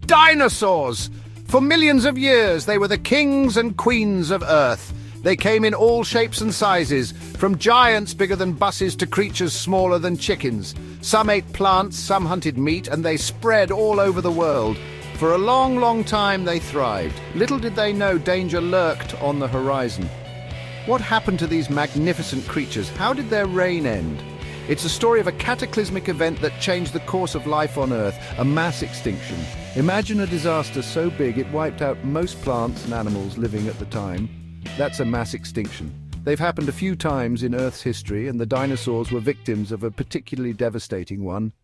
Dinosaurs! For millions of years, they were the kings and queens of Earth. They came in all shapes and sizes, from giants bigger than buses to creatures smaller than chickens. Some ate plants, some hunted meat, and they spread all over the world. For a long, long time, they thrived. Little did they know danger lurked on the horizon. What happened to these magnificent creatures? How did their reign end? It's a story of a cataclysmic event that changed the course of life on Earth, a mass extinction. Imagine a disaster so big it wiped out most plants and animals living at the time. That's a mass extinction. They've happened a few times in Earth's history, and the dinosaurs were victims of a particularly devastating one.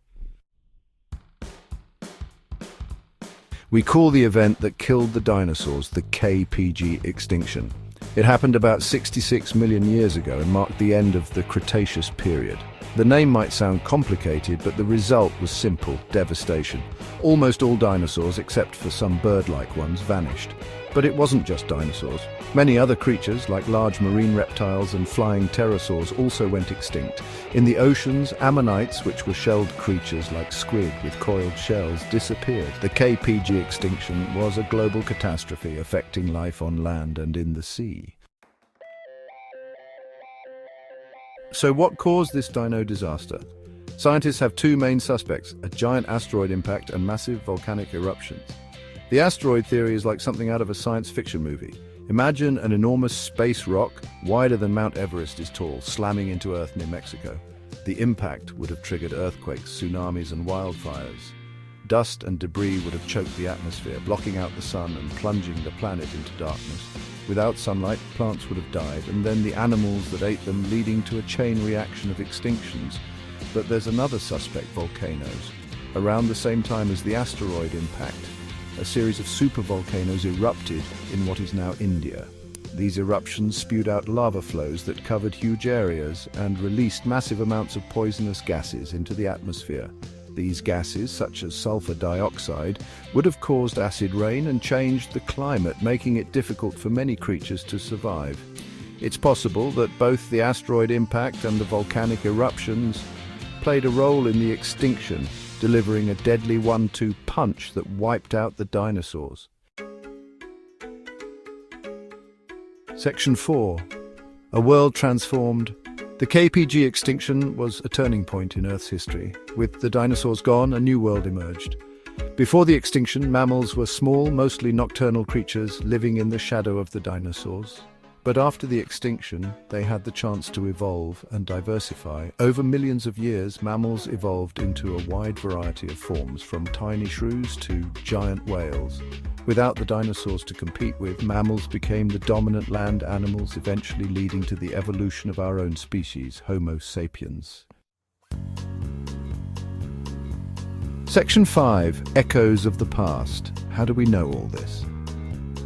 We call the event that killed the dinosaurs the KPG extinction. It happened about 66 million years ago and marked the end of the Cretaceous period. The name might sound complicated, but the result was simple: devastation. Almost all dinosaurs, except for some bird-like ones, vanished. But it wasn't just dinosaurs. Many other creatures, like large marine reptiles and flying pterosaurs, also went extinct. In the oceans, ammonites, which were shelled creatures like squid with coiled shells, disappeared. The KPG extinction was a global catastrophe affecting life on land and in the sea. So what caused this dino disaster? Scientists have two main suspects: a giant asteroid impact and massive volcanic eruptions. The asteroid theory is like something out of a science fiction movie. Imagine an enormous space rock, wider than Mount Everest is tall, slamming into Earth near Mexico. The impact would have triggered earthquakes, tsunamis, and wildfires. Dust and debris would have choked the atmosphere, blocking out the sun and plunging the planet into darkness. Without sunlight, plants would have died, and then the animals that ate them, leading to a chain reaction of extinctions. But there's another suspect: volcanoes. Around the same time as the asteroid impact, a series of supervolcanoes erupted in what is now India. These eruptions spewed out lava flows that covered huge areas and released massive amounts of poisonous gases into the atmosphere. These gases, such as sulfur dioxide, would have caused acid rain and changed the climate, making it difficult for many creatures to survive. It's possible that both the asteroid impact and the volcanic eruptions played a role in the extinction, delivering a deadly 1-2 punch that wiped out the dinosaurs. Section 4. A world transformed. The KPG extinction was a turning point in Earth's history. With the dinosaurs gone, a new world emerged. Before the extinction, mammals were small, mostly nocturnal creatures living in the shadow of the dinosaurs. But after the extinction, they had the chance to evolve and diversify. Over millions of years, mammals evolved into a wide variety of forms, from tiny shrews to giant whales. Without the dinosaurs to compete with, mammals became the dominant land animals, eventually leading to the evolution of our own species, Homo sapiens. Section 5. Echoes of the past. How do we know all this?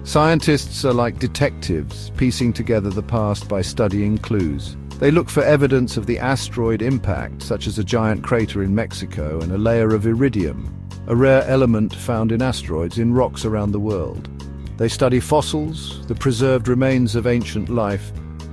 Scientists are like detectives, piecing together the past by studying clues. They look for evidence of the asteroid impact, such as a giant crater in Mexico and a layer of iridium, a rare element found in asteroids in rocks around the world. They study fossils, the preserved remains of ancient life,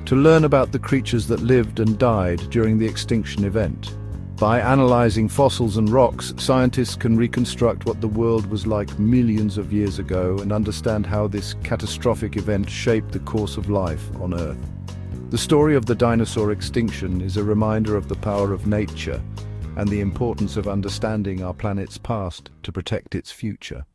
to learn about the creatures that lived and died during the extinction event. By analyzing fossils and rocks, scientists can reconstruct what the world was like millions of years ago and understand how this catastrophic event shaped the course of life on Earth. The story of the dinosaur extinction is a reminder of the power of nature and the importance of understanding our planet's past to protect its future.